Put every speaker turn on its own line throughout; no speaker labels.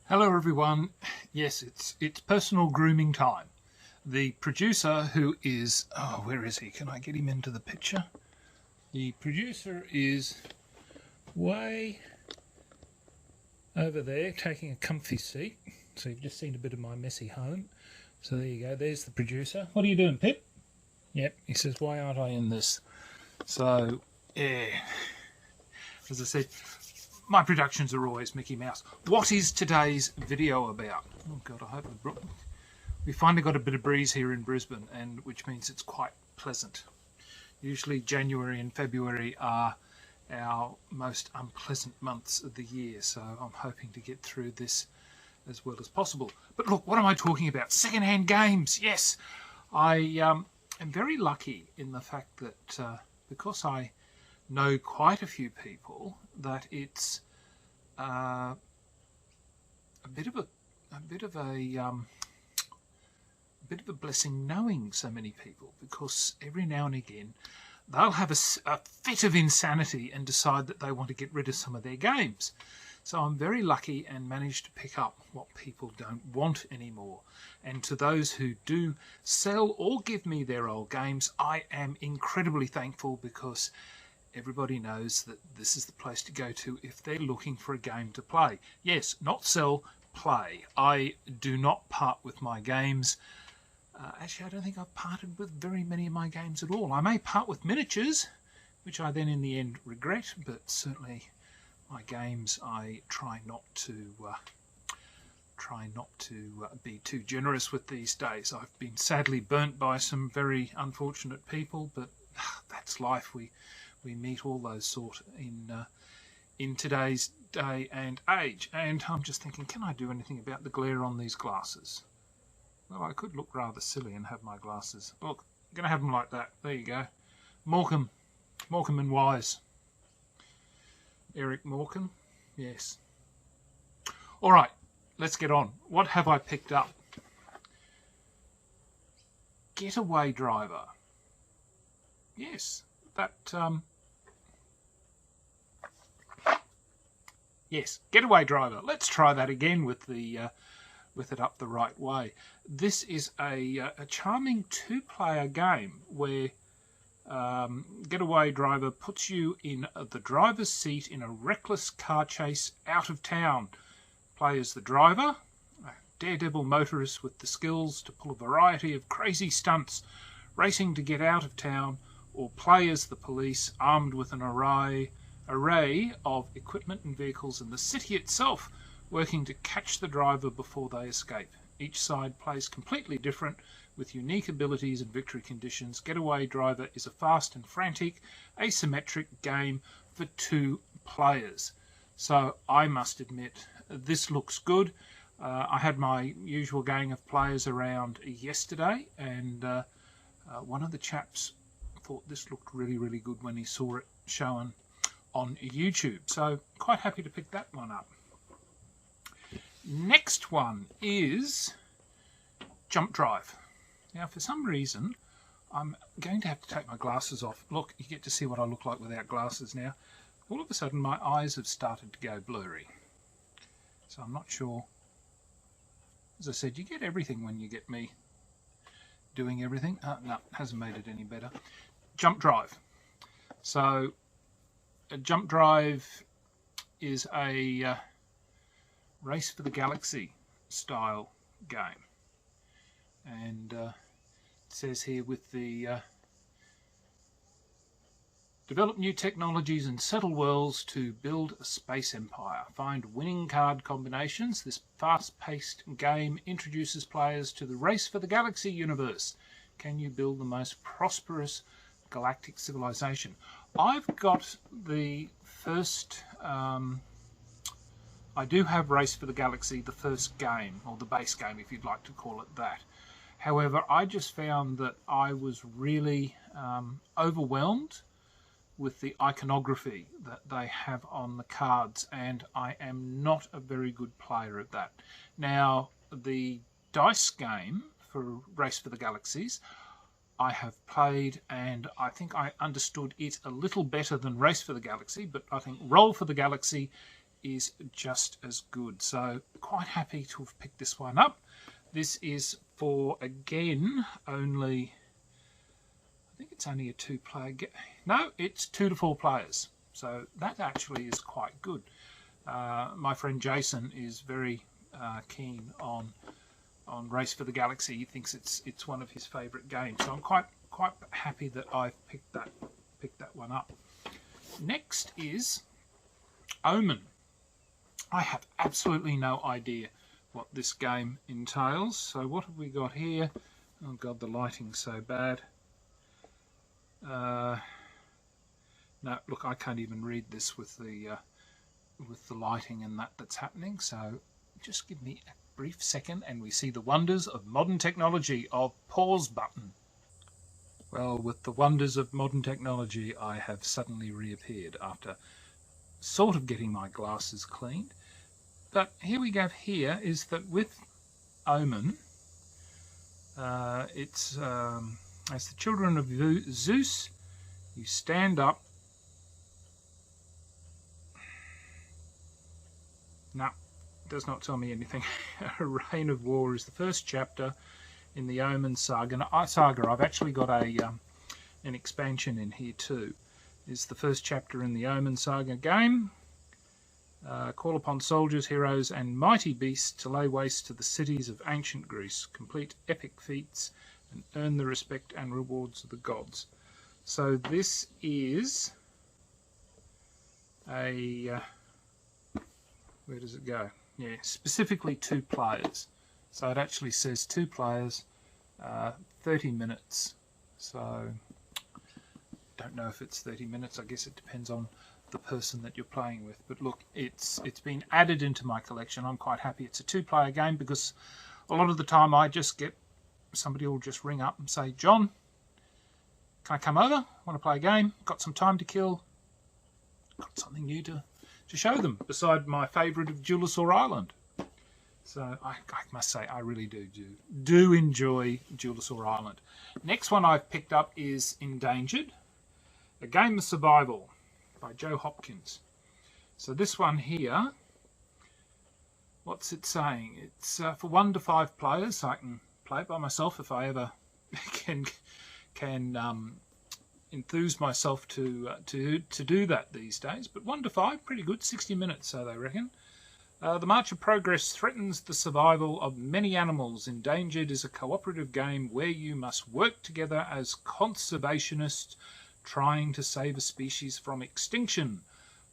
Hello everyone. Yes, it's personal grooming time. The producer, who is, where is he? Can I get him into the picture? The producer is way over there taking a comfy seat. So you've just seen a bit of my messy home. So there you go, there's the producer. What are you doing, Pip? Yep, he says, why aren't I in this? So, yeah, as I said, my productions are always Mickey Mouse. What is today's video about? Oh God, I hope we finally got a bit of breeze here in Brisbane, and which means it's quite pleasant. Usually January and February are our most unpleasant months of the year, so I'm hoping to get through this as well as possible. But look, what am I talking about? Second-hand games. Yes, I am very lucky in the fact that because I know quite a few people, that it's a bit of a blessing knowing so many people, because every now and again they'll have a fit of insanity and decide that they want to get rid of some of their games. So I'm very lucky and managed to pick up what people don't want anymore. And to those who do sell or give me their old games, I am incredibly thankful, because everybody knows that this is the place to go to if they're looking for a game to play. Yes, not sell, play. I do not part with my games. Actually, I don't think I've parted with very many of my games at all. I may part with miniatures, which I then in the end regret, but certainly my games I try not to be too generous with these days. I've been sadly burnt by some very unfortunate people, but that's life. We meet all those sort in today's day and age. And I'm just thinking, can I do anything about the glare on these glasses? Well, I could look rather silly and have my glasses. Look, I'm going to have them like that. There you go. Morecambe and Wise. Eric Morecambe. Yes. All right, let's get on. What have I picked up? Getaway Driver. Yes, that... Yes, Getaway Driver. Let's try that again with it up the right way. This is a charming two-player game where Getaway Driver puts you in the driver's seat in a reckless car chase out of town. Play as the driver, a daredevil motorist with the skills to pull a variety of crazy stunts, racing to get out of town, or play as the police, armed with an array of equipment and vehicles in the city itself, working to catch the driver before they escape. Each side plays completely different, with unique abilities and victory conditions. Getaway Driver is a fast and frantic, asymmetric game for two players. So I must admit, this looks good. I had my usual gang of players around yesterday, and one of the chaps thought this looked really, really good when he saw it shown on YouTube. So quite happy to pick that one up. Next one is Jump Drive. Now, for some reason, I'm going to have to take my glasses off. Look, you get to see what I look like without glasses now. All of a sudden, my eyes have started to go blurry. So I'm not sure. As I said, you get everything when you get me doing everything. No, hasn't made it any better. Jump Drive. So a Jump Drive is a Race for the Galaxy style game. And it says here, with the develop new technologies and settle worlds to build a space empire. Find winning card combinations. This fast-paced game introduces players to the Race for the Galaxy universe. Can you build the most prosperous galactic civilization? I've got the first... I do have Race for the Galaxy, the first game, or the base game if you'd like to call it that. However, I just found that I was really overwhelmed with the iconography that they have on the cards, and I am not a very good player at that. Now, the dice game for Race for the Galaxies I have played, and I think I understood it a little better than Race for the Galaxy, but I think Roll for the Galaxy is just as good. So quite happy to have picked this one up. This is for, again, only, I think it's only a 2-player game. No, it's 2 to 4 players. So that actually is quite good. My friend Jason is very keen on Race for the Galaxy. He thinks it's one of his favourite games. So I'm quite happy that I've picked that one up. Next is Omen. I have absolutely no idea what this game entails. So what have we got here? Oh God, the lighting's so bad. No, look, I can't even read this with the lighting and that's happening. So just give me a brief second, and we see the wonders of modern technology of pause button. Well, with the wonders of modern technology, I have suddenly reappeared after sort of getting my glasses cleaned. But here we go. Here is that with Omen, it's as the children of Zeus, you stand up. No, does not tell me anything. A Reign of War is the first chapter in the Omen saga. I've actually got an expansion in here too. It's the first chapter in the Omen saga game. Call upon soldiers, heroes, and mighty beasts to lay waste to the cities of ancient Greece, complete epic feats, and earn the respect and rewards of the gods. So this is a... where does it go? Yeah, specifically 2 players. So it actually says 2 players, 30 minutes. So don't know if it's 30 minutes. I guess it depends on the person that you're playing with. But look, it's been added into my collection. I'm quite happy. It's a 2-player game because a lot of the time I just get somebody will just ring up and say, John, can I come over? I want to play a game. Got some time to kill. Got something new to show them, beside my favourite of Dulacor Island. So I must say I really do enjoy Dulacor Island. Next one I've picked up is Endangered, a game of survival by Joe Hopkins. So this one here, what's it saying? It's for 1 to 5 players, so I can play it by myself if I ever can enthuse myself to do that these days. But 1 to 5, pretty good, 60 minutes, so they reckon. The March of Progress threatens the survival of many animals. Endangered is a cooperative game where you must work together as conservationists trying to save a species from extinction.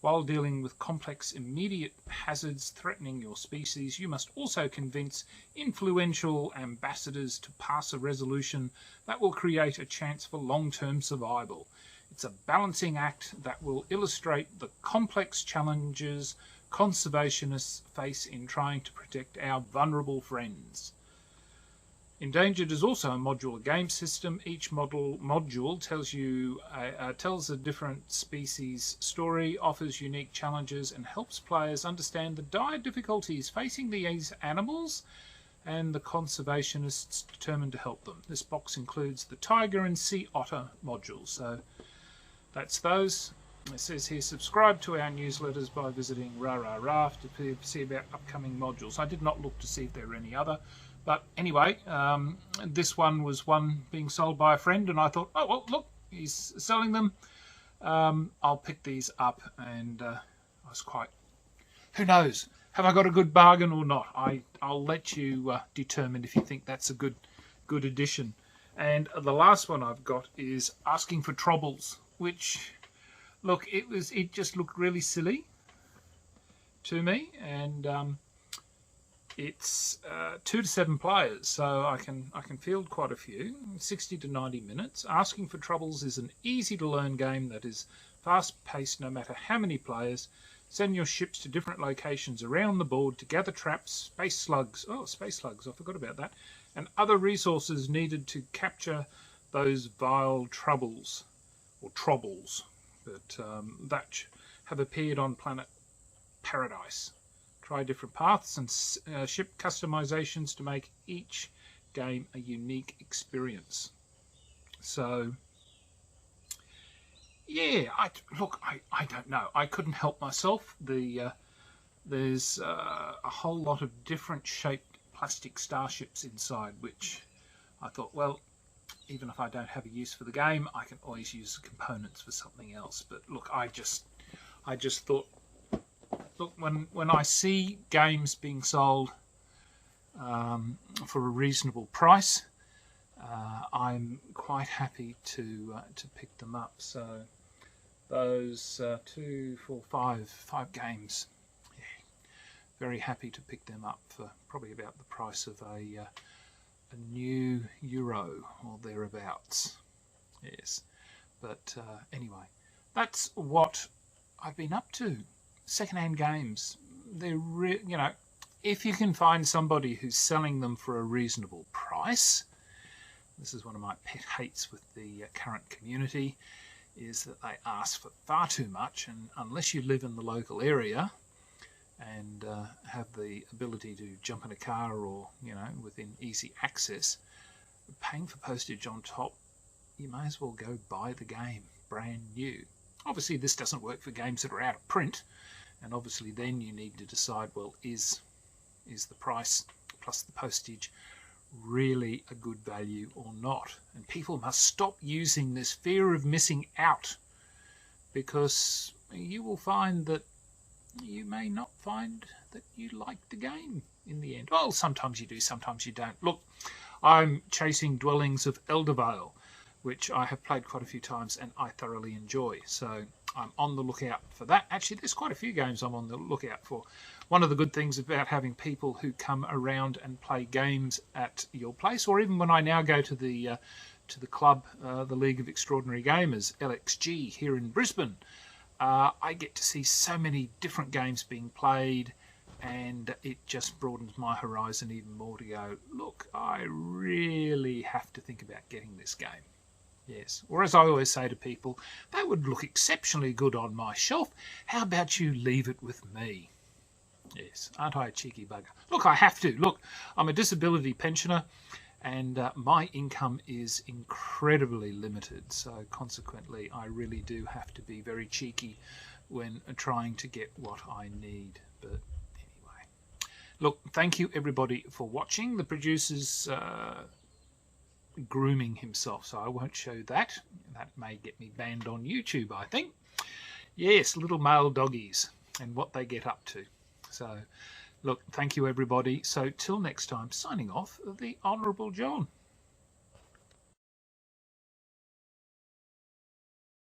While dealing with complex immediate hazards threatening your species, you must also convince influential ambassadors to pass a resolution that will create a chance for long-term survival. It's a balancing act that will illustrate the complex challenges conservationists face in trying to protect our vulnerable friends. Endangered is also a modular game system. Each module tells a different species story, offers unique challenges, and helps players understand the dire difficulties facing these animals and the conservationists determined to help them. This box includes the tiger and sea otter modules. So that's those. It says here, subscribe to our newsletters by visiting Raft to see about upcoming modules. I did not look to see if there were any other. But anyway, this one was one being sold by a friend, and I thought, oh, well, look, he's selling them. I'll pick these up, and I was quite, who knows, have I got a good bargain or not? I'll let you determine if you think that's a good addition. And the last one I've got is Asking for Troubles, which, look, it just looked really silly to me, and it's 2 to 7 players, so I can field quite a few. 60 to 90 minutes. Asking for Troubles is an easy to learn game that is fast paced no matter how many players. Send your ships to different locations around the board to gather traps, space slugs, I forgot about that, and other resources needed to capture those vile troubles, or troubles, that have appeared on planet Paradise. Try different paths and ship customizations to make each game a unique experience. So, yeah, I don't know. I couldn't help myself. The There's a whole lot of different shaped plastic starships inside, which I thought, well, even if I don't have a use for the game, I can always use the components for something else. But look, I just thought, look, when I see games being sold for a reasonable price, I'm quite happy to pick them up. So those 2, 4, 5 games, yeah, very happy to pick them up for probably about the price of a new Euro or thereabouts. Yes, but anyway, that's what I've been up to. Second-hand games, they're you know, if you can find somebody who's selling them for a reasonable price. This is one of my pet hates with the current community, is that they ask for far too much, and unless you live in the local area and have the ability to jump in a car or, you know, within easy access, paying for postage on top, you may as well go buy the game brand new. Obviously this doesn't work for games that are out of print, and obviously then you need to decide, well, is the price plus the postage really a good value or not? And people must stop using this fear of missing out, because you will find that you may not find that you like the game in the end. Well, sometimes you do, sometimes you don't. Look, I'm chasing Dwellings of Eldervale, which I have played quite a few times and I thoroughly enjoy. So I'm on the lookout for that. Actually, there's quite a few games I'm on the lookout for. One of the good things about having people who come around and play games at your place, or even when I now go to the club, the League of Extraordinary Gamers, LXG, here in Brisbane, I get to see so many different games being played, and it just broadens my horizon even more to go, look, I really have to think about getting this game. Yes, or as I always say to people, that would look exceptionally good on my shelf. How about you leave it with me? Yes, aren't I a cheeky bugger? Look, I have to. Look, I'm a disability pensioner, and my income is incredibly limited. So consequently, I really do have to be very cheeky when trying to get what I need. But anyway, look, thank you everybody for watching. The producer's grooming himself, so I won't show that. That may get me banned on YouTube, I think. Yes, little male doggies and what they get up to. So, look, thank you everybody. So till next time, signing off, the Honourable John.